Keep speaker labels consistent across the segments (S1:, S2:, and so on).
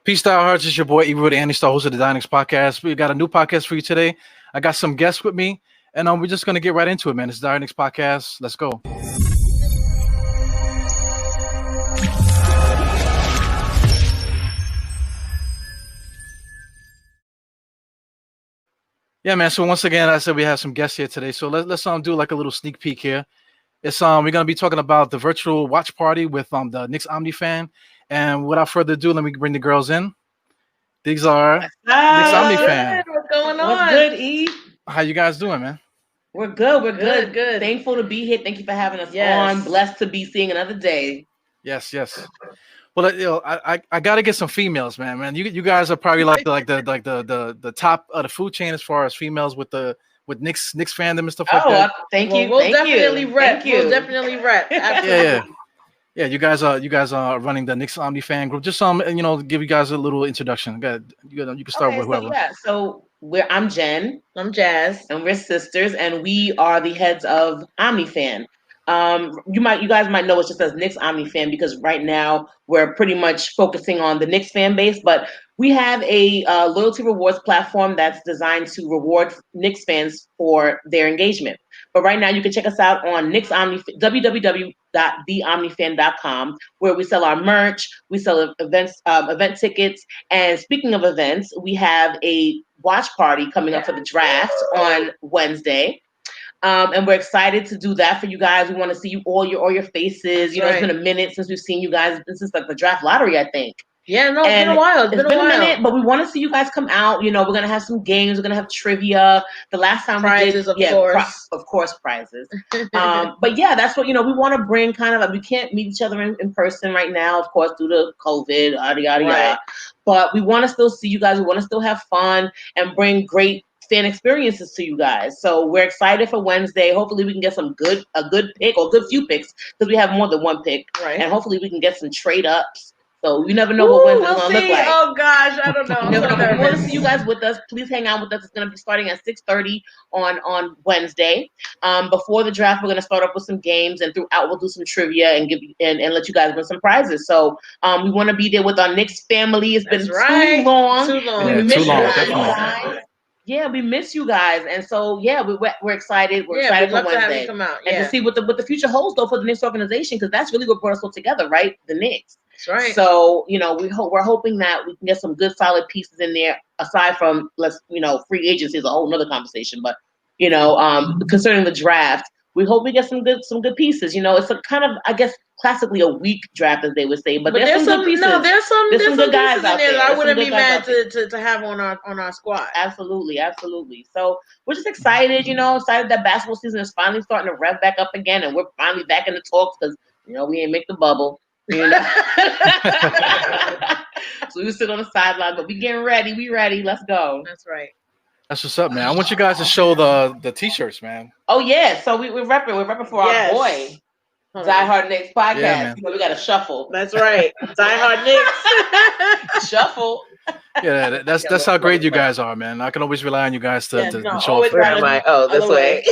S1: Peace, diehards. It's your boy, Ebro the Andy Star, host of the Dynamics Podcast. We got a new podcast for you today. I got some guests with me, and we're just going to get right into it, man. It's the Dynamics Podcast. Let's go. Yeah, man. So once again, I said we have some guests here today. So let's do like a little sneak peek here. It's we're gonna be talking about the virtual watch party with the Knicks Omnifan. And without further ado, let me bring the girls in. These are Knicks Omnifan.
S2: What's going on?
S3: What's good, E?
S1: How you guys doing, man?
S3: We're good. We're good.
S2: Good.
S3: Thankful to be here. Thank you for having us
S2: Yes.
S3: on. Blessed to be seeing another day.
S1: Yes. Well, I gotta get some females, man. You guys are probably like the top of the food chain as far as females with Knicks fandom and stuff like that.
S3: Thank you.
S2: We'll definitely rep.
S3: Thank you.
S2: We'll definitely rep. Absolutely.
S1: Yeah. You guys are running the Knicks Omnifan group. Just give you guys a little introduction. You can start with whoever.
S3: So I'm Jen.
S2: I'm Jazz.
S3: And we're sisters, and we are the heads of Omnifan. You guys might know it just as Knicks Omnifan because right now we're pretty much focusing on the Knicks fan base, but we have a loyalty rewards platform that's designed to reward Knicks fans for their engagement. But right now you can check us out on www.theomnifan.com, where we sell our merch, we sell event tickets, and speaking of events, we have a watch party coming up for the draft on Wednesday. And we're excited to do that for you guys. We want to see you all your faces. It's been a minute since we've seen you guys. This is like the draft lottery, I think.
S2: Yeah, no, it's been a while.
S3: It's been a minute, but we want to see you guys come out. We're gonna have some games. We're gonna have trivia. The last time
S2: prizes,
S3: we did,
S2: of
S3: course, prizes. But yeah, that's what we want to bring. Kind of, we can't meet each other in person right now, of course, due to COVID, yada yada yada. But we want to still see you guys. We want to still have fun and bring great fan experiences to you guys. So we're excited for Wednesday. Hopefully we can get a good pick or good few picks because we have more than one pick.
S2: Right.
S3: And hopefully we can get some trade ups. So you never know what Wednesday's going to look like.
S2: Oh gosh, I don't know.
S3: We want to see you guys with us. Please hang out with us. It's going to be starting at 6:30 on Wednesday. Before the draft, we're going to start up with some games, and throughout we'll do some trivia and let you guys win some prizes. So we want to be there with our Knicks family. It's been too long.
S2: Too long.
S1: Yeah, too long.
S3: Definitely. Yeah, we miss you guys, and so we're excited. We're excited for Wednesday
S2: to have you come out.
S3: and to see what the future holds though for the Knicks organization, because that's really what brought us all together, right? The Knicks.
S2: That's right.
S3: So we're hoping that we can get some good solid pieces in there. Aside from free agency is a whole nother conversation, but concerning the draft, we hope we get some good pieces. It's a kind of, I guess, classically a weak draft, as they would say, but there's some good pieces.
S2: No, there's some
S3: good guys
S2: out there that I wouldn't be mad
S3: to
S2: have on our squad.
S3: Absolutely. So we're just excited, excited that basketball season is finally starting to rev back up again, and we're finally back in the talks because we ain't make the bubble. So we sit on the sideline, but we getting ready. We ready. Let's go.
S2: That's right.
S1: That's what's up, man. I want you guys to show the t-shirts, man.
S3: Oh yeah, so we're repping for our boy. Die Hard Knicks podcast.
S1: Yeah,
S3: we got to shuffle.
S2: That's right. Die Hard Knicks.
S3: Shuffle.
S1: Yeah, that's how great you guys are, man. I can always rely on you guys to show up.
S2: This way.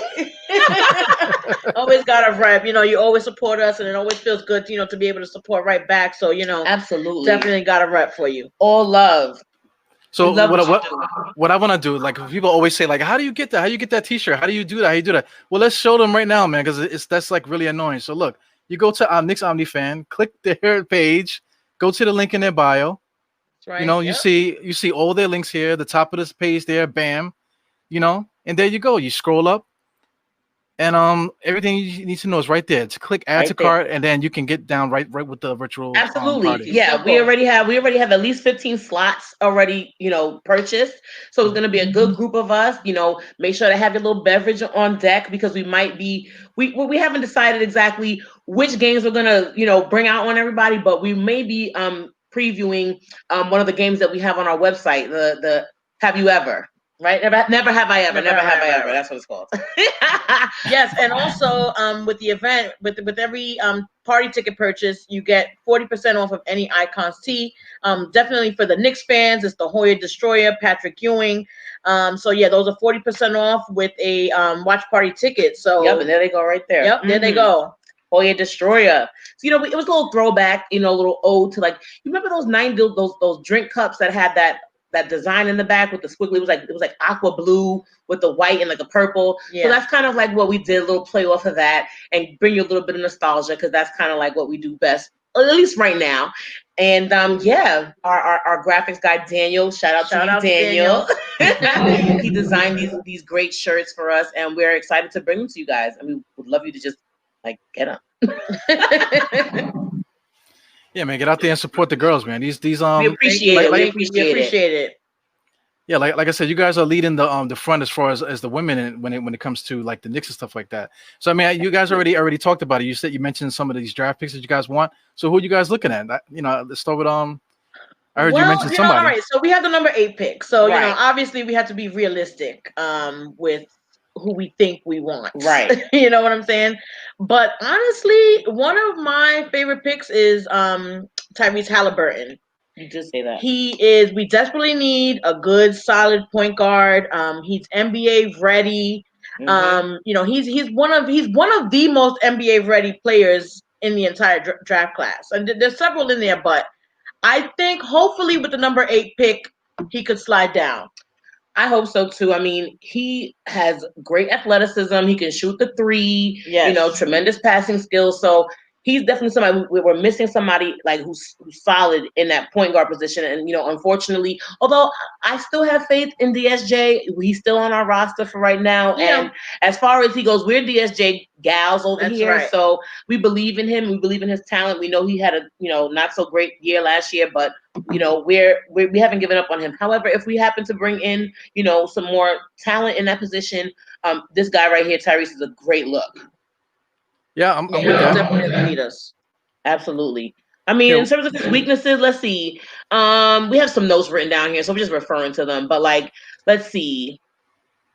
S2: Always got a rep. You always support us, and it always feels good, to be able to support right back. So,
S3: absolutely,
S2: definitely got a rep for you.
S3: All love.
S1: So what I want to do, like people always say, like, how do you get that? How do you get that t-shirt? How do you do that? How do you do that? Well, let's show them right now, man, because that's like really annoying. So look, you go to Knicks Omnifan, click their page, go to the link in their bio. That's right. You see all their links here, the top of this page there, bam, and there you go. You scroll up. And everything you need to know is right there. To click add to cart, and then you can get down right with the virtual.
S3: Absolutely,
S1: party.
S3: Yeah. We already have at least 15 slots already, purchased. So it's gonna be a good group of us. Make sure to have your little beverage on deck because we might be. We haven't decided exactly which games we're gonna bring out on everybody, but we may be previewing one of the games that we have on our website. The Have You Ever. Right? Never have I ever. Never have I ever. That's what it's called.
S2: Yes, and also with the event, with every party ticket purchase, you get 40% off of any Icons tee. Definitely for the Knicks fans, it's the Hoya Destroyer, Patrick Ewing. So yeah, those are 40% off with a watch party ticket. So
S3: yep, and there they go right there.
S2: Yep, there they go.
S3: Hoya Destroyer. So, it was a little throwback, a little ode to like, you remember those those drink cups that had that design in the back with the squiggly, it was like aqua blue with the white and like a purple. Yeah. So that's kind of like what we did, a little play off of that and bring you a little bit of nostalgia, because that's kind of like what we do best, at least right now. And our graphics guy Daniel, shout out to Daniel. He designed these great shirts for us, and we're excited to bring them to you guys. And we would love you to just like get them.
S1: Yeah, man, get out there and support the girls, man. These
S3: we appreciate it. We appreciate it.
S1: Yeah, like I said, you guys are leading the front as far as the women when it comes to like the Knicks and stuff like that. So I mean, you guys already talked about it. You mentioned some of these draft picks that you guys want. So who are you guys looking at? Let's start with I heard you mention somebody.
S2: All right, so we have the number 8 pick. So obviously we have to be realistic with who we think we want.
S3: Right.
S2: You know what I'm saying? But honestly, one of my favorite picks is Tyrese Halliburton.
S3: You did say that.
S2: We desperately need a good, solid point guard. He's NBA ready. He's one of the most NBA ready players in the entire draft class. And there's several in there, but I think hopefully with the number 8 pick, he could slide down.
S3: I hope so too. I mean, he has great athleticism. He can shoot the three. Yes. Tremendous passing skills. So he's definitely somebody we're missing, somebody like who's solid in that point guard position. And unfortunately, although I still have faith in DSJ, he's still on our roster for right now. Yeah. And as far as he goes, we're DSJ gals over here, right. So we believe in him. We believe in his talent. We know he had a not so great year last year, but we haven't given up on him. However, if we happen to bring in some more talent in that position, this guy right here, Tyrese, is a great look.
S1: Yeah, I'm with that.
S2: Definitely lead us.
S3: Absolutely. I mean, in terms of his weaknesses, let's see. We have some notes written down here, so we're just referring to them. But let's see.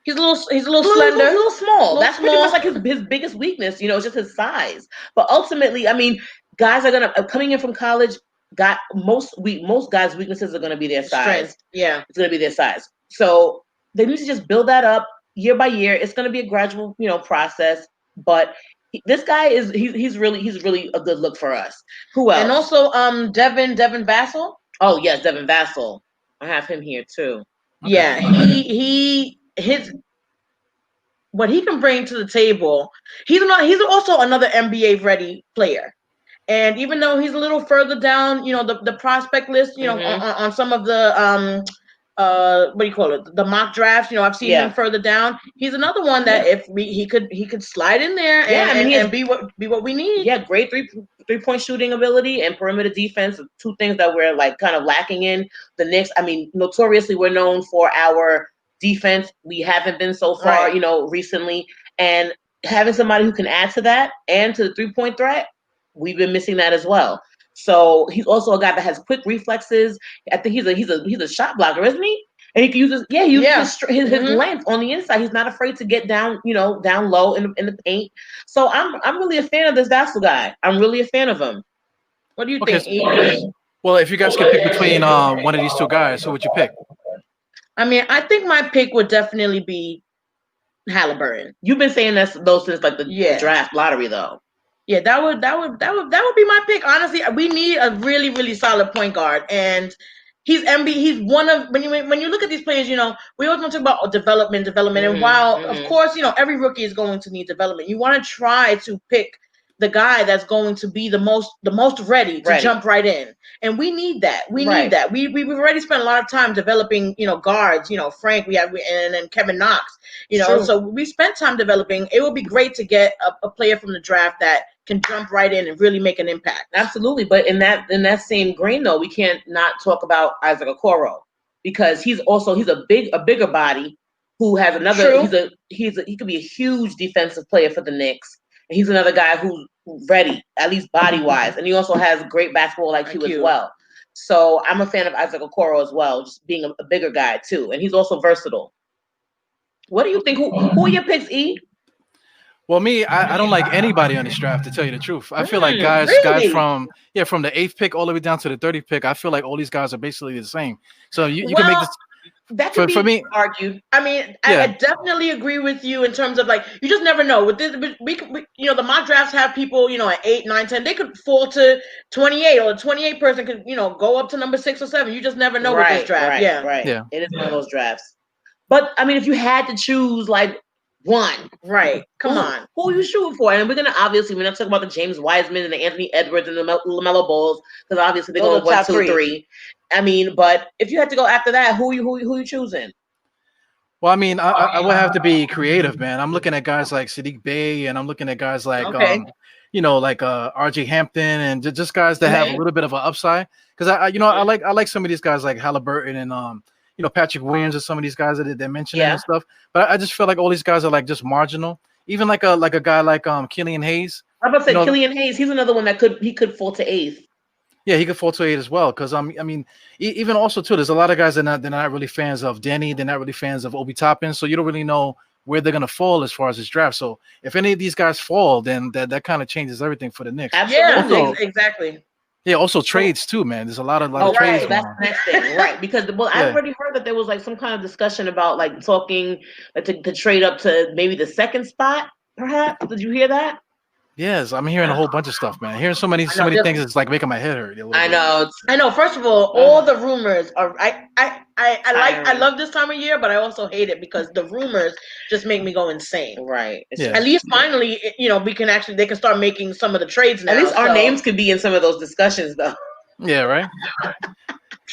S2: He's a little slender.
S3: He's a little small. That's pretty much like his biggest weakness. It's just his size. But ultimately, I mean, guys are coming in from college. Most guys' weaknesses are gonna be their size.
S2: Strength. Yeah,
S3: it's gonna be their size. So they need to just build that up year by year. It's gonna be a gradual, process. But this guy he's really a good look for us. Who else?
S2: And also Devin Vassell.
S3: Oh yes, Devin Vassell. I have him here too.
S2: Okay. Yeah, what he can bring to the table. He's also another NBA ready player. And even though he's a little further down, the prospect list, on some of the what do you call it? The mock drafts. I've seen him further down. He's another one that if he could slide in there and be what we need.
S3: Yeah, great three-point shooting ability and perimeter defense. Two things that we're kind of lacking in the Knicks. I mean, notoriously we're known for our defense. We haven't been so far, recently. And having somebody who can add to that and to the 3-point threat, we've been missing that as well. So he's also a guy that has quick reflexes. I think he's a shot blocker, isn't he? And he can use his length on the inside. He's not afraid to get down, down low in the paint. So I'm really a fan of this Vassell guy. I'm really a fan of him. What do you think?
S1: Well, if you guys could pick between one of these two guys, who would you pick?
S2: I mean, I think my pick would definitely be Halliburton.
S3: You've been saying those since the draft lottery, though.
S2: Yeah, that would be my pick. Honestly, we need a really, really solid point guard, and he's one of when you look at these players, we always want to talk about development, and while of course every rookie is going to need development, you want to try to pick the guy that's going to be the most ready to jump right in, and we need that. We need that. We've already spent a lot of time developing, guards. Frank, and then Kevin Knox. So we spent time developing. It would be great to get a player from the draft that can jump right in and really make an impact.
S3: Absolutely, but in that same grain though, we can't not talk about Isaac Okoro, because he's a bigger body who has another. He could be a huge defensive player for the Knicks. And he's another guy who's ready, at least body-wise. And he also has great basketball IQ as well. So I'm a fan of Isaac Okoro as well, just being a bigger guy too. And he's also versatile. What do you think? Who are your picks, E?
S1: Well, me, I don't like anybody on this draft, to tell you the truth. I feel like guys from the 8th pick all the way down to the 30th pick, I feel like all these guys are basically the same. So you can make this.
S3: that could
S1: for
S3: be
S1: me
S3: argued.
S2: I mean, I definitely agree with you in terms of like you just never know. With this, we you know, the mock drafts have people, you know, at 8, 9, 10. They could fall to 28, or the 28 person could, you know, go up to number 6 or 7. You just never know with this draft.
S3: Right. It is one of those drafts. But I mean, if you had to choose like one,
S2: right? Come on,
S3: who are you shooting for? And we're not talking about the James Wiseman and the Anthony Edwards and the LaMelo Balls, because obviously they're going 1, 2, 3. I mean, but if you had to go after that, who you choosing?
S1: Well, I mean, I would have to be creative, man. I'm looking at guys like Sadiq Bey, and I'm looking at guys like you know, like RJ Hampton, and just guys that have a little bit of an upside. Because I like some of these guys like Halliburton and you know, Patrick Williams and some of these guys that they mentioned and stuff. But I just feel like all these guys are like just marginal. Even like a guy like Killian Hayes.
S3: I'm about to say Killian Hayes. He's another one that could fall to 8th.
S1: Yeah, he could fall to 8 as well. Because I mean, even also too, there's a lot of guys that they're not really fans of Denny. They're not really fans of Obi Toppin. So you don't really know where they're gonna fall as far as this draft. So if any of these guys fall, then that kind of changes everything for the Knicks.
S2: Absolutely, also, exactly.
S1: Yeah, also trades too, man. There's a lot of trades.
S3: Right, that's the next thing, right? Because I already heard that there was like some kind of discussion about like talking to trade up to maybe the 2nd spot, perhaps. Did you hear that?
S1: Yes, I'm hearing a whole bunch of stuff, man. Hearing so many things, it's like making my head hurt.
S3: I know.
S2: First of all the rumors are. I love this time of year, but I also hate it because the rumors just make me go insane.
S3: Right.
S2: At least finally, you know, they can start making some of the trades now.
S3: At least our names could be in some of those discussions, though.
S1: Yeah. Right.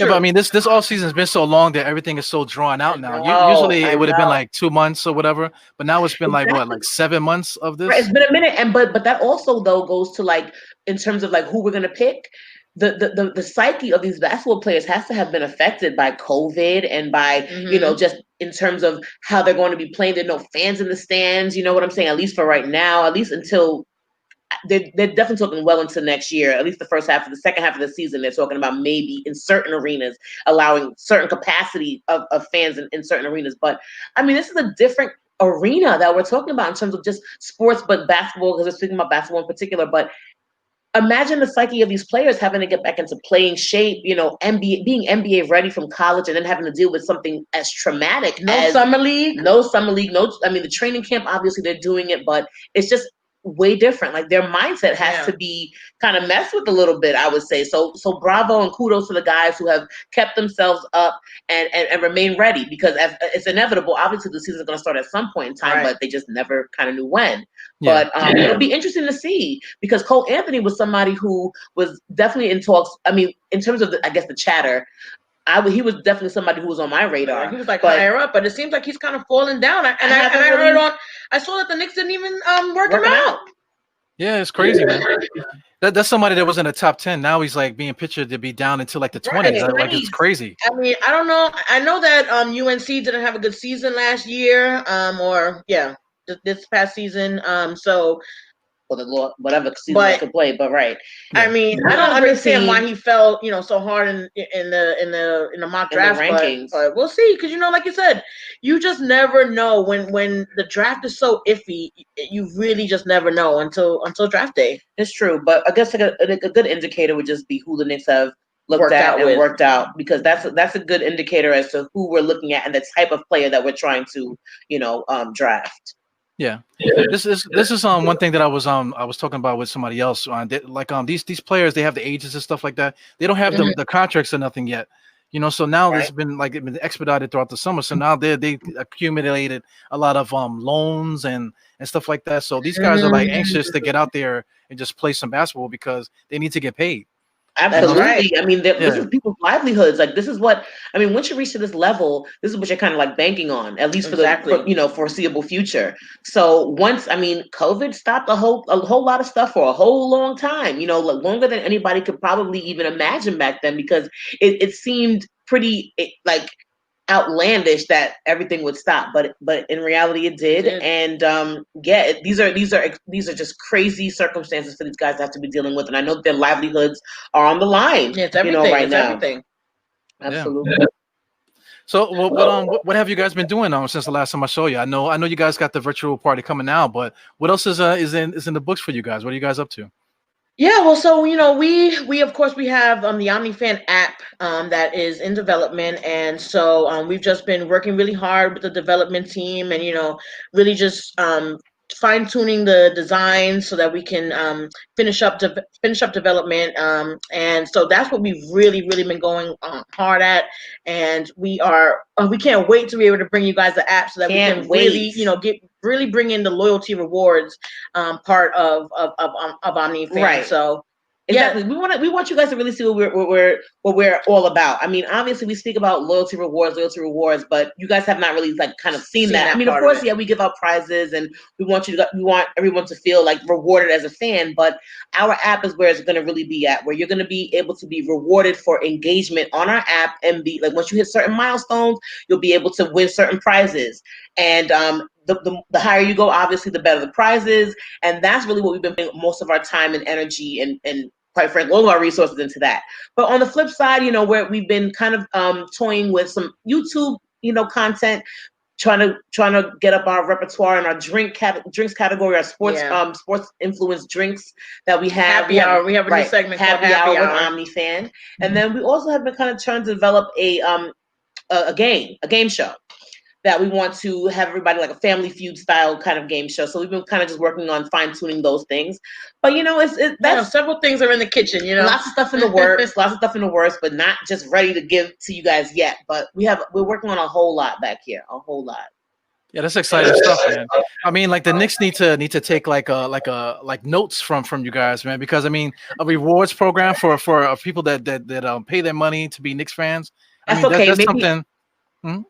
S1: Yeah, but I mean, this all season has been so long that everything is so drawn out now. Usually it would have been like 2 months or whatever, but now it's been like 7 months of this.
S3: Right, it's been a minute, and but that also though goes to like in terms of like who we're gonna pick. The psyche of these basketball players has to have been affected by COVID and by you know, just in terms of how they're going to be playing. There are no fans in the stands. You know what I'm saying? At least for right now, at least until. They're definitely talking well into next year, at least the second half of the season. They're talking about maybe in certain arenas allowing certain capacity of fans in certain arenas. But I mean, this is a different arena that we're talking about in terms of just sports, but basketball, because we're speaking about basketball in particular. But imagine the psyche of these players having to get back into playing shape, you know, being NBA ready from college, and then having to deal with something as traumatic as
S2: summer league.
S3: I mean, the training camp, obviously they're doing it, but it's just way different. Like their mindset has to be kind of messed with a little bit, I would say. So bravo and kudos to the guys who have kept themselves up and remain ready, because it's inevitable. Obviously the season's going to start at some point in time, but they just never kind of knew when. But it'll be interesting to see, because Cole Anthony was somebody who was definitely in talks. I mean, in terms of the chatter, he was definitely somebody who was on my radar.
S2: He was like higher up, but it seems like he's kind of falling down. I saw that the Knicks didn't even work him out.
S1: Yeah, it's crazy, man. That's somebody that was in the top 10. Now he's like being pictured to be down into like the 20s. Like it's crazy.
S2: I mean, I don't know. I know that UNC didn't have a good season last year, this past season. So.
S3: Whatever season I could play, but right.
S2: I mean, I don't understand why he fell, you know, so hard in the mock draft
S3: rankings.
S2: But we'll see, because like you said, you just never know when the draft is so iffy. You really just never know until draft day.
S3: It's true, but I guess a good indicator would just be who the Knicks have worked out, because that's a good indicator as to who we're looking at and the type of player that we're trying to, you know, draft.
S1: Yeah. This is one thing that I was talking about with somebody else. These players, they have the ages and stuff like that. They don't have the contracts or nothing yet. You know, so now it's been expedited throughout the summer. So now they accumulated a lot of loans and stuff like that. So these guys are like anxious to get out there and just play some basketball because they need to get paid.
S3: Absolutely. Right. I mean, this is people's livelihoods. Like, this is what, I mean, once you reach to this level, this is what you're kind of like banking on, at least for the foreseeable future. So once, I mean, COVID stopped a whole lot of stuff for a whole long time, you know, longer than anybody could probably even imagine back then, because it seemed pretty outlandish that everything would stop, but in reality it did. And these are just crazy circumstances for these guys to have to be dealing with, and I know their livelihoods are on the line.
S2: It's everything. Everything.
S3: Absolutely.
S1: Yeah. So what have you guys been doing since the last time I saw you? I know you guys got the virtual party coming out, but what else is in the books for you guys? What are you guys up to?
S2: Yeah, well, so we of course we have the Omnifan app that is in development, and so we've just been working really hard with the development team, and really just fine tuning the design so that we can finish up development, and so that's what we've really been going hard at, and we can't wait to be able to bring you guys the app so that we can really really bring in the loyalty rewards part of OmniFan.
S3: Right.
S2: So
S3: exactly. Yeah. We want you guys to really see what we're all about. I mean, obviously we speak about loyalty rewards, but you guys have not really kind of seen that. I mean, of course, we give out prizes and we want everyone to feel like rewarded as a fan, but our app is where it's going to really be at, where you're going to be able to be rewarded for engagement on our app, and be like, once you hit certain milestones, you'll be able to win certain prizes. And the higher you go, obviously, the better the prizes. And that's really what we've been putting most of our time and energy and quite frankly, all of our resources into that. But on the flip side, where we've been kind of toying with some YouTube, content, trying to get up our repertoire and our drinks category, our sports influenced drinks that we have.
S2: We have a new segment called
S3: Happy Hour with Omnifan. And then we also have been kind of trying to develop a game show that we want to have everybody like a Family Feud style kind of game show. So we've been kind of just working on fine tuning those things. But that's
S2: several things are in the kitchen.
S3: Lots of stuff in the works, but not just ready to give to you guys yet. But we're working on a whole lot back here, a whole lot.
S1: Yeah, that's exciting stuff, man. I mean, like the Knicks need to take like notes from you guys, man, because I mean, a rewards program for people that pay their money to be Knicks fans.
S3: That's something.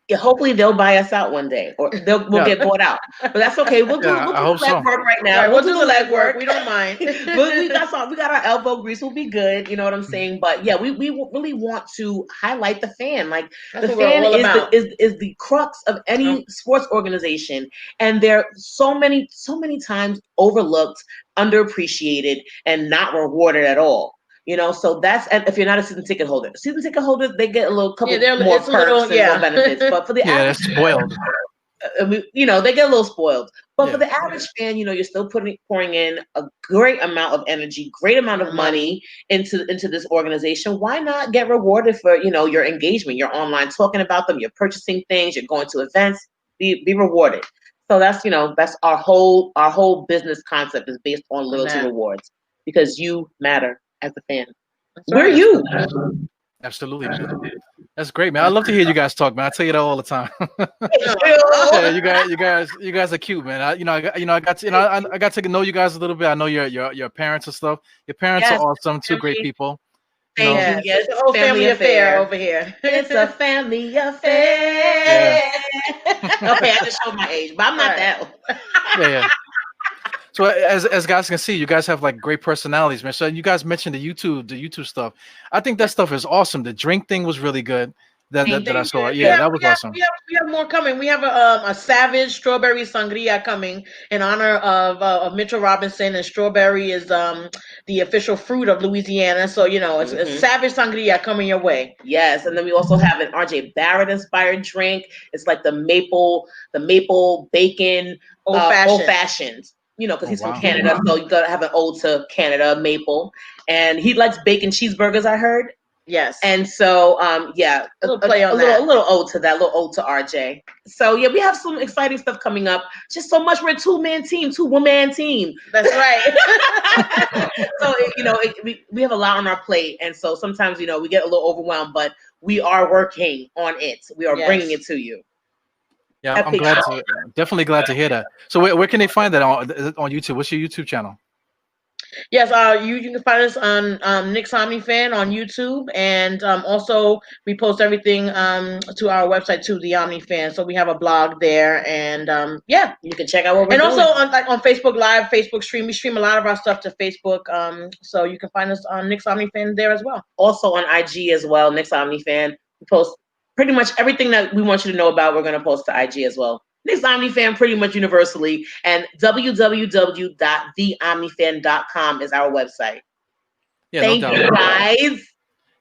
S3: Yeah, hopefully they'll buy us out one day, or we'll get bought out. But that's okay. We'll do the legwork right now.
S2: Right, we'll do the legwork. We don't mind.
S3: we got our elbow grease. We'll be good. You know what I'm saying? But yeah, we really want to highlight the fan. Like that's the fan is the crux of any sports organization, and they're so many times overlooked, underappreciated, and not rewarded at all. So that's, and if you're not a season ticket holder, they get a couple more perks and more benefits. But for the average,
S1: that's spoiled.
S3: They get a little spoiled. But for the average fan, you're still pouring in a great amount of energy, great amount of money into this organization. Why not get rewarded for your engagement? You're online talking about them. You're purchasing things. You're going to events. Be rewarded. So that's that's our whole business concept is based on loyalty rewards, because you matter. As a fan, where are you?
S1: Absolutely, man. That's great, man. I love to hear you guys talk, man. I tell you that all the time. Yeah, you guys are cute, man. I got to know you guys a little bit. I know your parents and stuff. Your parents are awesome, two great people.
S2: Thank you. Yes, it's a whole family affair over here.
S3: It's a family affair. Okay, I just showed my age, but I'm not that old.
S1: Yeah. So as guys can see, you guys have like great personalities, man. So you guys mentioned the YouTube stuff. I think that stuff is awesome. The drink thing was really good. That I saw. Yeah, that was awesome.
S2: We have more coming. We have a Savage Strawberry Sangria coming in honor of Mitchell Robinson, and strawberry is the official fruit of Louisiana. So it's a Savage Sangria coming your way.
S3: Yes, and then we also have an RJ Barrett inspired drink. It's like the maple bacon old fashioned. Because he's from Canada, so you gotta have an ode to Canada, maple, and he likes bacon cheeseburgers. I heard.
S2: Yes.
S3: And so, a little ode to that, a little ode to RJ. So yeah, we have some exciting stuff coming up. Just so much. We're a 2-woman team.
S2: That's right.
S3: So we have a lot on our plate, and so sometimes we get a little overwhelmed, but we are working on it. We are bringing it to you.
S1: Yeah, I'm definitely glad to hear that. So where can they find that on YouTube? What's your YouTube channel?
S2: Yes, you can find us on Knicks Omnifan on YouTube, and also we post everything to our website too, the Omnifan. So we have a blog there, and
S3: you can check out what we're
S2: doing.
S3: And
S2: also on Facebook Live, Facebook stream. We stream a lot of our stuff to Facebook, so you can find us on Knicks Omnifan there as well.
S3: Also on IG as well, Knicks Omnifan. We post pretty much everything that we want you to know about. We're going to post to IG as well. Knicks Omnifan pretty much universally, and www.theomnifan.com is our website.
S1: Yeah,
S3: Thank you guys.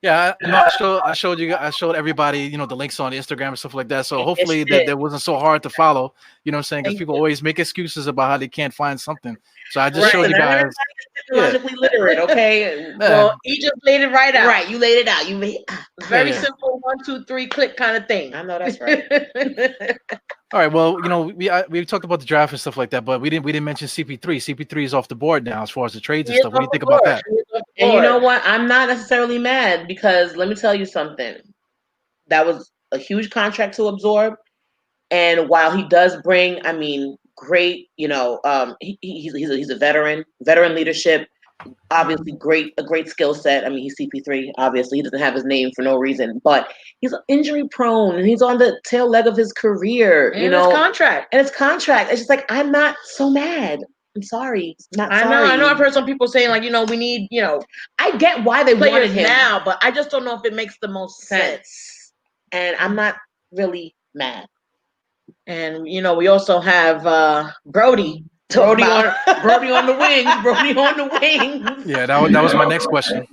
S1: Yeah, no, I showed everybody, you know, the links on Instagram and stuff like that. So hopefully that wasn't so hard to follow. You know what I'm saying? Because people always make excuses about how they can't find something. So I just showed you guys.
S3: Technologically literate, okay?
S2: Well, he just laid it right out.
S3: Right, you laid it out. You made
S2: very simple 1, 2, 3 click kind of thing.
S3: I know that's right.
S1: All right. Well, you know, we talked about the draft and stuff like that, but we didn't mention CP3. CP3 is off the board now as far as the trades and stuff. What do you think about that?
S3: And you know what? I'm not necessarily mad because let me tell you something. That was a huge contract to absorb, and while he does bring, I mean, great, you know, he's a veteran leadership. Obviously, a great skill set. I mean, he's CP3. Obviously, he doesn't have his name for no reason, but he's injury prone and he's on the tail leg of his career.
S2: And his contract.
S3: It's just like I'm not so mad. I'm sorry.
S2: I know. I've heard some people saying like, you know, we need, you know,
S3: I get why they wanted him
S2: now, but I just don't know if it makes the most sense.
S3: And I'm not really mad.
S2: And you know, we also have Brodie.
S3: Brodie on the wings.
S1: Yeah, that was my next question.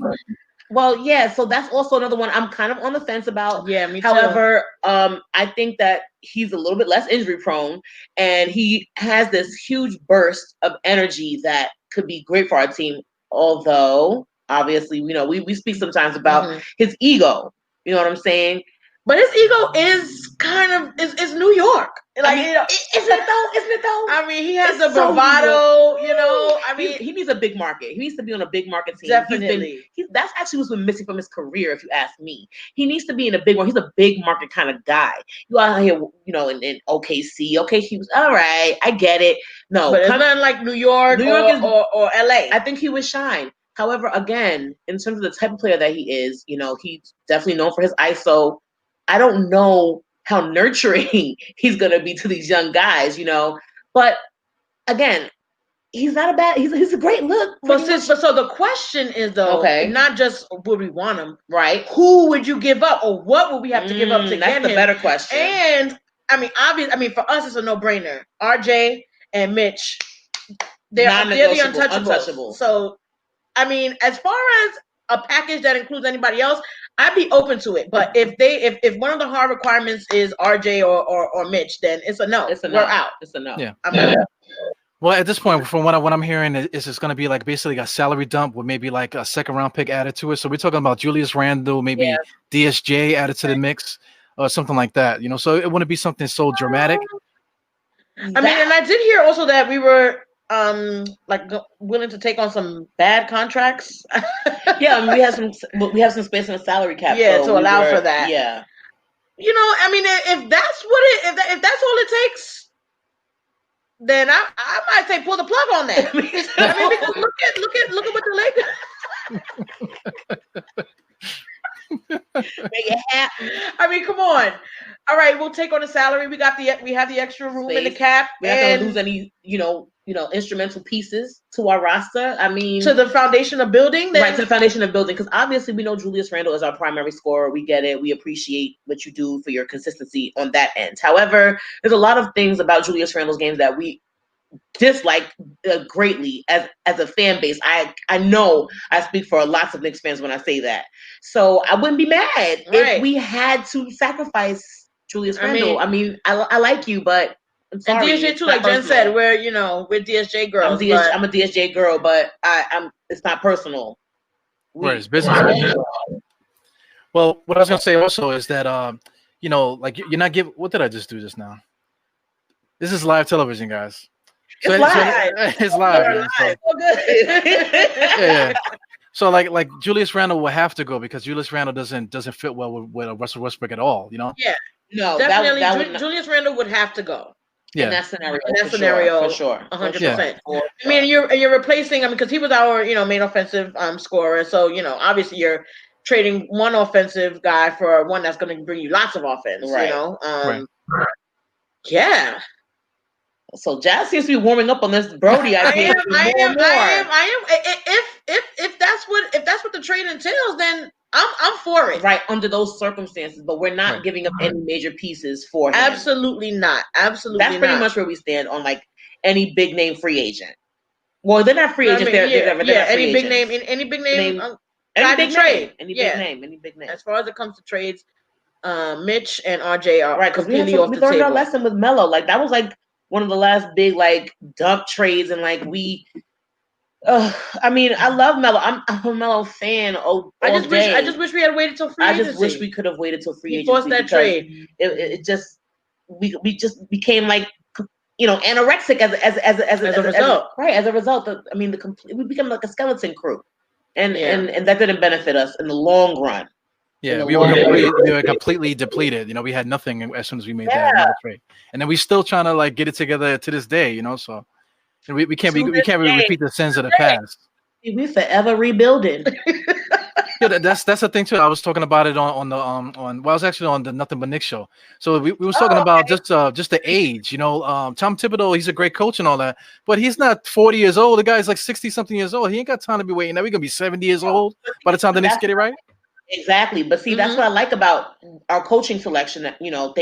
S3: Well, yeah, so that's also another one I'm kind of on the fence about.
S2: Yeah, me too.
S3: However, I think that he's a little bit less injury prone, and he has this huge burst of energy that could be great for our team. Although, obviously, you know, we speak sometimes about his ego. You know what I'm saying?
S2: But his ego is kind of is New York. Like,
S3: I mean,
S2: you know,
S3: isn't it though?
S2: I mean, he has the bravado, you know. I mean,
S3: he needs a big market. He needs to be on a big market team.
S2: Definitely.
S3: That's actually what's been missing from his career, if you ask me. He needs to be in a big one. He's a big market kind of guy. You out here, you know, in OKC. OKC was all right. I get it. No,
S2: but it's not like New York or LA.
S3: I think he would shine. However, again, in terms of the type of player that he is, you know, he's definitely known for his ISO. I don't know how nurturing he's going to be to these young guys, you know. But again, he's not a bad. He's a great look.
S2: But so the question is though, not just would we want him,
S3: right?
S2: Who would you give up, or what would we have to give up to get him?
S3: That's the better question.
S2: And I mean, for us, it's a no-brainer. RJ and Mitch, they're the untouchables. So, I mean, as far as a package that includes anybody else, I'd be open to it. But if one of the hard requirements is RJ or Mitch, then it's a no. We're out.
S3: It's a no.
S1: Yeah. Well, at this point, from what I'm hearing, is it's going to be like basically a salary dump with maybe like a second round pick added to it. So we're talking about Julius Randle, maybe DSJ added to the mix, or something like that. You know, so it wouldn't be something so dramatic.
S2: I mean, and I did hear also that we were willing to take on some bad contracts.
S3: Yeah, I mean, we have some space in the salary cap.
S2: Yeah, so to allow for that.
S3: Yeah.
S2: You know, I mean, if that's all it takes, then I might say pull the plug on that. I mean, because look at what the Lakers.
S3: Make it happen.
S2: I mean, come on. All right, we'll take on the salary. We have the extra room in the cap.
S3: We have to lose any, you know, instrumental pieces to our roster. I mean,
S2: to the foundation of building.
S3: Right, to the foundation of building. Because obviously we know Julius Randle is our primary scorer. We get it. We appreciate what you do for your consistency on that end. However, there's a lot of things about Julius Randle's games that we dislike greatly as a fan base. I know I speak for lots of Knicks fans when I say that. So I wouldn't be mad if we had to sacrifice Julius Randle. I mean, I like you, but I'm sorry.
S2: And DSJ too, like Jen said, we're DSJ girls.
S3: I'm a DSJ girl, but it's not personal.
S1: Right, it's business. Well, what I was gonna say also is that like you're not giving. What did I just do just now? This is live television, guys.
S3: So it's live.
S1: It's live.
S2: So good.
S1: Yeah. So like Julius Randle will have to go because Julius Randle doesn't fit well with Russell Westbrook at all. You know.
S2: Yeah. No, definitely. Julius Randle would have to go.
S1: Yeah.
S3: In that scenario, for sure.
S2: 100%. I mean, you're replacing him because he was our main offensive scorer. So obviously you're trading one offensive guy for one that's going to bring you lots of offense.
S3: Right.
S2: You know.
S1: Right.
S2: Yeah.
S3: So Jazz seems to be warming up on this Brodie idea.
S2: I am. If that's what the trade entails, then I'm for it.
S3: Right, under those circumstances, but we're not giving up any major pieces for him.
S2: Absolutely not. Absolutely
S3: That's pretty much where we stand on like any big name free agent. Well, they're not free agents. They're
S2: any big name.
S3: Any big name. Any big name.
S2: As far as it comes to trades, Mitch and RJ are
S3: right, because we learned our lesson with Mellow. Like that was like one of the last big like dump trades, and like we. I mean, I love Mellow. I'm a Mellow fan.
S2: I just wish we had waited till free agency.
S3: I just wish we could have waited till free agency.
S2: Forced that trade.
S3: It just we just became like anorexic as a result. Right, as a result. I mean, we became like a skeleton crew, and that didn't benefit us in the long run.
S1: Yeah, we were completely depleted. We had nothing as soon as we made that trade, and then we still trying to like get it together to this day. So we can't repeat the sins of the past.
S3: We forever rebuilding.
S1: Yeah, that's the thing too. I was talking about it on I was actually on the Nothing But Knicks show. So we was talking about just the age. Tom Thibodeau, he's a great coach and all that, but he's not 40 years old. The guy's like 60-something years old. He ain't got time to be waiting. Now we're gonna be 70 years old by the time the Knicks get it right.
S3: Exactly, but see, that's what I like about our coaching selection. I'm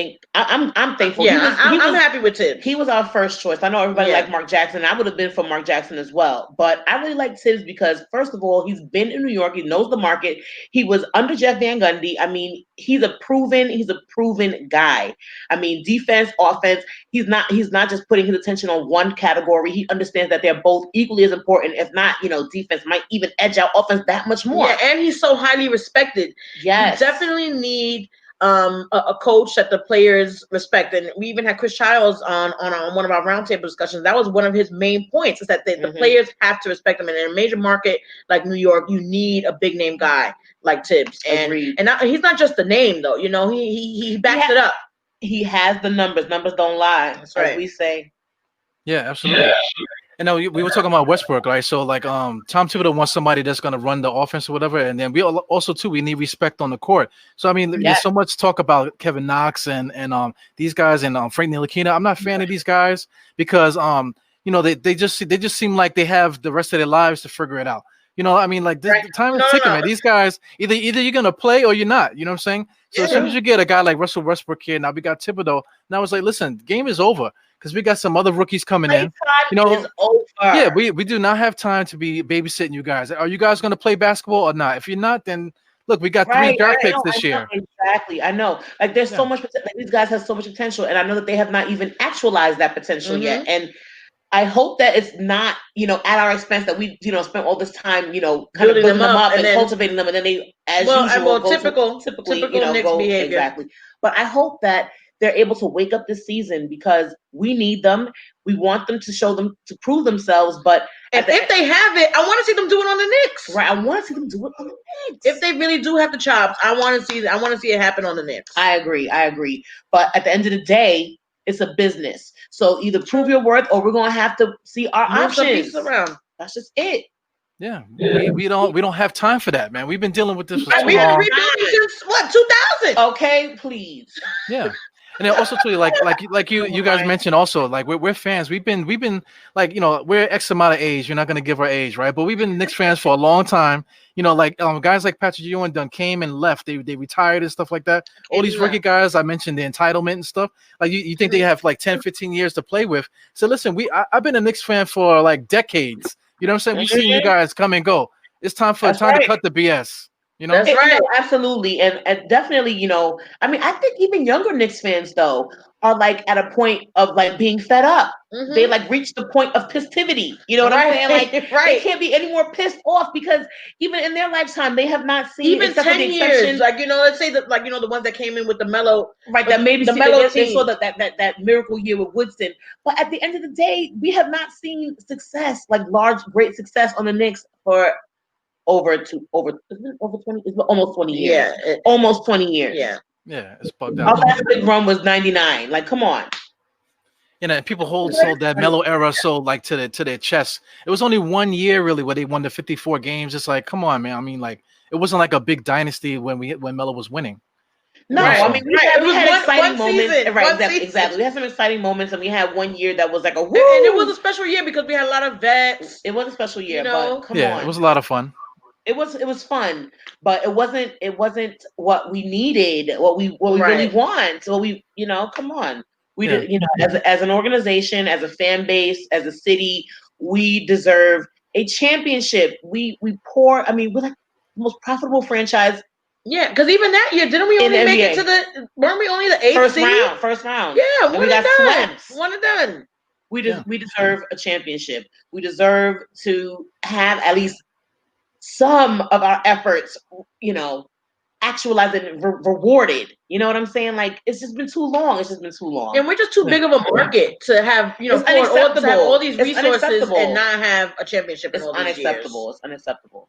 S3: thankful.
S2: Yeah, I'm happy with Tibbs.
S3: He was our first choice. I know everybody liked Mark Jackson. I would have been for Mark Jackson as well, but I really like Tibbs because, first of all, he's been in New York. He knows the market. He was under Jeff Van Gundy. I mean, he's a proven guy. I mean, defense, offense. He's not just putting his attention on one category. He understands that they're both equally as important. If not, defense might even edge out offense that much more.
S2: Yeah, and he's so highly respected.
S3: Yes,
S2: you definitely need a coach that the players respect, and we even had Chris Childs on one of our roundtable discussions. That was one of his main points: is that the players have to respect him. And in a major market like New York, you need a big name guy like Tibbs. And he's not just the name though. He backs it up.
S3: He has the numbers. Numbers don't lie. That's right. As we say.
S1: Yeah, absolutely. And now we were talking about Westbrook, right? So like Tom Thibodeau wants somebody that's going to run the offense or whatever, and then we also too we need respect on the court. So I mean, there's so much talk about Kevin Knox and these guys and Frank Ntilikina. I'm not a fan of these guys because they just seem like they have the rest of their lives to figure it out. I mean, like the time is ticking, man. These guys either you're gonna play or you're not. You know what I'm saying? So as soon as you get a guy like Russell Westbrook here, now we got Thibodeau. Now it's like, listen, the game is over. Because we got some other rookies coming in.
S3: Is over.
S1: Yeah, we do not have time to be babysitting you guys. Are you guys going to play basketball or not? If you're not, then look, we got 3 draft picks this year.
S3: Exactly, I know. Like there's so much. Like, these guys have so much potential, and I know that they have not even actualized that potential yet. And I hope that it's not, at our expense that we, spent all this time, kind of building them up and cultivating them, and then they, as usual,
S2: typical Knicks behavior.
S3: Exactly. But I hope that they're able to wake up this season because we need them. We want them to prove themselves. But
S2: if they have it, I want to see them do it on the Knicks.
S3: Right, I want to see them do it on the Knicks.
S2: If they really do have the chops, I want to see it happen on the Knicks.
S3: I agree. But at the end of the day, it's a business. So either prove your worth, or we're gonna have to see our options.
S2: Some pieces around.
S3: That's just it.
S1: Yeah, we don't have time for that, man. We've been dealing with this for so long.
S2: We've been rebuilding since 2000.
S3: Okay, please.
S1: Yeah. And then also too, like you guys mentioned also, like we're fans. We've been like, we're X amount of age. You're not gonna give our age, right? But we've been Knicks fans for a long time. Guys like Patrick Ewing done came and left. They retired and stuff like that. All these rookie guys, I mentioned the entitlement and stuff. Like you think they have like 10, 15 years to play with. So listen, I've been a Knicks fan for like decades. You know what I'm saying? We've seen you guys come and go. It's time to cut the BS.
S3: That's right. Absolutely. And definitely, I mean, I think even younger Knicks fans, though, are like at a point of like being fed up. They like reach the point of pissivity. You know what I'm saying? Like, they can't be any more pissed off because even in their lifetime, they have not seen
S2: even 10 years. Like, let's say that, like, the ones that came in with the Mellow,
S3: that maybe the Mellow team. They saw that miracle year with Woodson. But at the end of the day, we have not seen success, like great success on the Knicks for almost 20 years. Yeah, almost 20 years.
S1: Yeah, it's bugged out.
S3: Our last big run was 99. Like, come on.
S1: People hold that Mellow Era to their chest. It was only 1 year really where they won the 54 games. It's like, come on, man. I mean, like, it wasn't like a big dynasty when Mellow was winning.
S3: No, I mean, we had exciting moments. Right, exactly. We had some exciting moments, and we had 1 year that was like a woo.
S2: And it was a special year because we had a lot of vets.
S3: It was a special year, but come on.
S1: Yeah, it was a lot of fun.
S3: It was fun, but it wasn't what we needed, what we really want. So come on. We did, as an organization, as a fan base, as a city, we deserve a championship. We're like most profitable franchise.
S2: Yeah, because even that year, didn't we only make it to weren't we only the 8th seed?
S3: First round.
S2: Yeah,
S3: and we got swept.
S2: One and done.
S3: We deserve a championship. We deserve to have at least some of our efforts, actualized and rewarded. You know what I'm saying? Like, it's just been too long.
S2: And we're just too big of a market to have, to have all these resources and not have a championship in all these years.
S3: It's unacceptable.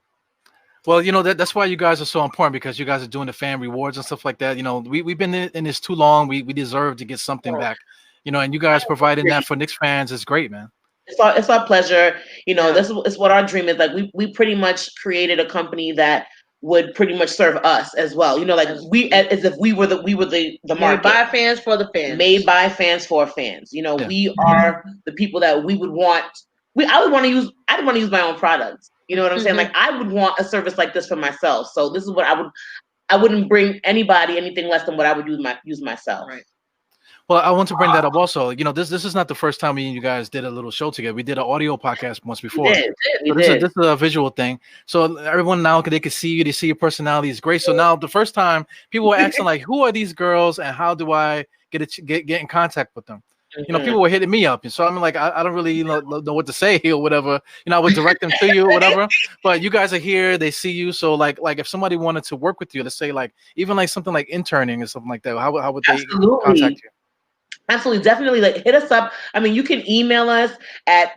S1: Well, that's why you guys are so important, because you guys are doing the fan rewards and stuff like that. We've been in this too long. We deserve to get something back. And you guys providing that for Knicks fans is great, man.
S3: It's our pleasure. This is what our dream is. Like, we pretty much created a company that would pretty much serve us as well. As if we were the market.
S2: Made by fans for the fans.
S3: Made by fans for fans. We are the people that we would want. I didn't want to use my own products. You know what I'm saying? Like, I would want a service like this for myself. So this is what I wouldn't bring anybody anything less than what I would use myself.
S2: Right.
S1: Well, I want to bring that up also. This is not the first time me and you guys did a little show together. We did an audio podcast once before. This is a visual thing. So everyone now, they can see you. They see your personality is great. So now the first time people were asking, like, who are these girls and how do I get in contact with them? People were hitting me up, and so I'm like, I don't really know what to say or whatever. I would direct them to you or whatever. But you guys are here, they see you. So like if somebody wanted to work with you, let's say like even like something like interning or something like that, how would they contact you?
S3: Absolutely, definitely. Like, hit us up. I mean, you can email us at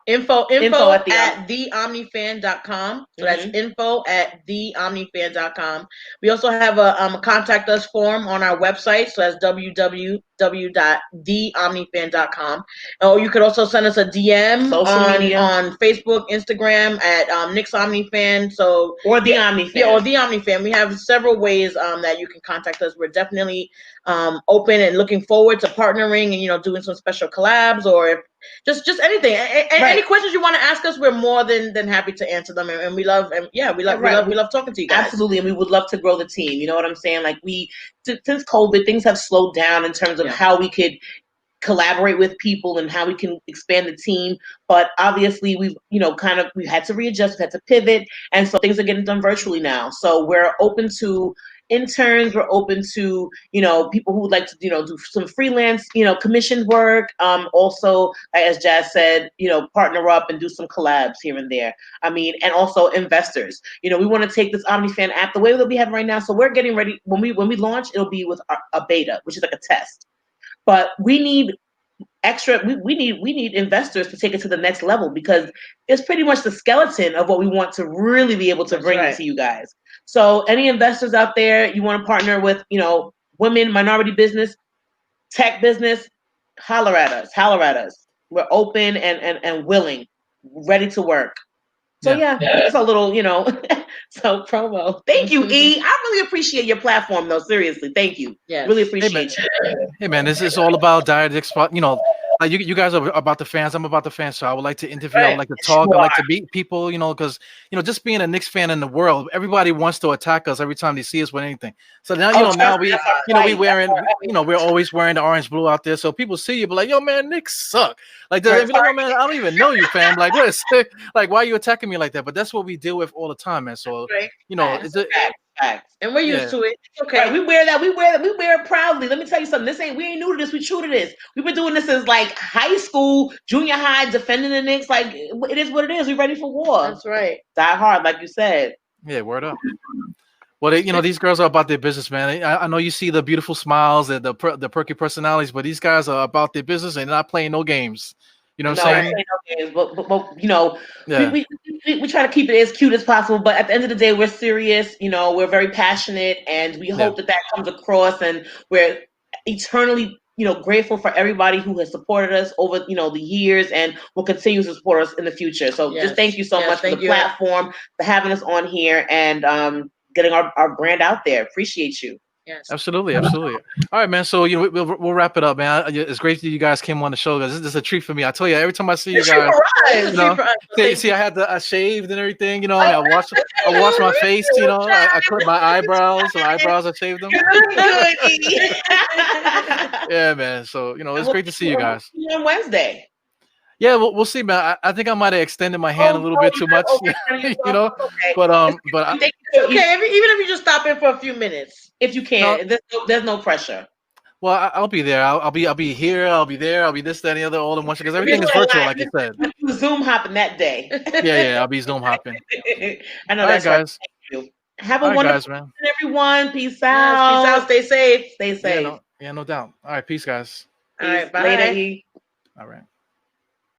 S2: info at theomnifan.com. So that's info at theomnifan.com. We also have a contact us form on our website. So that's www.theomnifan.com. Or you could also send us a DM on Facebook, Instagram at Knicks Omnifan.
S3: Or the Omnifan.
S2: Yeah, or the Omnifan. We have several ways that you can contact us. We're definitely open and looking forward to partnering and doing some special collabs or just anything. Any questions you want to ask us, we're more than happy to answer them. And we love talking to you guys.
S3: Absolutely, and we would love to grow the team. You know what I'm saying? Like, since COVID, things have slowed down in terms of how we could collaborate with people and how we can expand the team. But obviously we've had to readjust, we've had to pivot, and so things are getting done virtually now. So we're open to interns, we're open to people who would like to do some freelance commissioned work, also, as Jazz said, partner up and do some collabs here and there. I mean, and also investors. We want to take this OmniFan app the way that we have right now. So we're getting ready. When we launch, it'll be with a beta, which is like a test. But we need we need investors to take it to the next level, because it's pretty much the skeleton of what we want to really be able to bring to you guys. So any investors out there, you want to partner with, women, minority business, tech business, holler at us. We're open and willing, ready to work. So it's a little, so promo. Thank you, E. I really appreciate your platform, though. Seriously, thank you.
S2: Yeah,
S3: really appreciate you.
S1: Hey man, this is all about dialectics. Like you guys are about the fans. I'm about the fans. So I would like to interview. I would like to talk. I like to meet people. Because just being a Knicks fan in the world, everybody wants to attack us every time they see us with anything. So now now we we're always wearing the orange blue out there. So people see you, but like, yo man, Knicks suck. Like, man, I don't even know you, fam. Like, what is like, why are you attacking me like that? But that's what we deal with all the time, man. So
S3: facts.
S2: And we're used to it. Okay.
S3: Right, we wear it proudly. Let me tell you something. We ain't new to this. We true to this. We've been doing this since like high school, junior high, defending the Knicks. Like, it is what it is. We're ready for war.
S2: That's right.
S3: Die hard, like you said.
S1: Yeah, word up. Well, these girls are about their business, man. I know you see the beautiful smiles and the perky personalities, but these guys are about their business and not playing no games. You know what I'm saying?
S3: No games, we try to keep it as cute as possible. But at the end of the day, we're serious. We're very passionate, and we hope that comes across. And we're eternally, grateful for everybody who has supported us over, the years, and will continue to support us in the future. So just thank you so much for the platform, for having us on here, and getting our brand out there. Appreciate you.
S2: Yes.
S1: Absolutely. All right, man. So we'll wrap it up, man. It's great that you guys came on the show. This is a treat for me. I tell you, every time I see you guys, see, I shaved and everything. I wash my face. I cut my eyebrows. I shaved them. Yeah, man. So it's great to see you guys.
S3: On Wednesday.
S1: Yeah, we'll see, man. I think I might have extended my hand a little bit too much,
S3: Okay,
S1: you know.
S3: okay.
S1: But
S2: okay. Even if you just stop in for a few minutes,
S3: if you can, there's no pressure.
S1: Well, I'll be there. I'll be here. I'll be there. I'll be this, that, and the other, all in one, because everything is virtual, like you said.
S3: Zoom hopping that day.
S1: Yeah. I'll be Zoom hopping.
S3: I know
S1: all
S3: that's
S1: right, guys.
S3: Right. Thank you. Have a wonderful
S1: man.
S3: Everyone. Peace
S2: out.
S3: Yes,
S2: peace out. Stay safe.
S3: Stay safe.
S1: Yeah, no doubt. All right, peace, guys.
S2: All right, bye.
S3: Later, E.
S1: All right.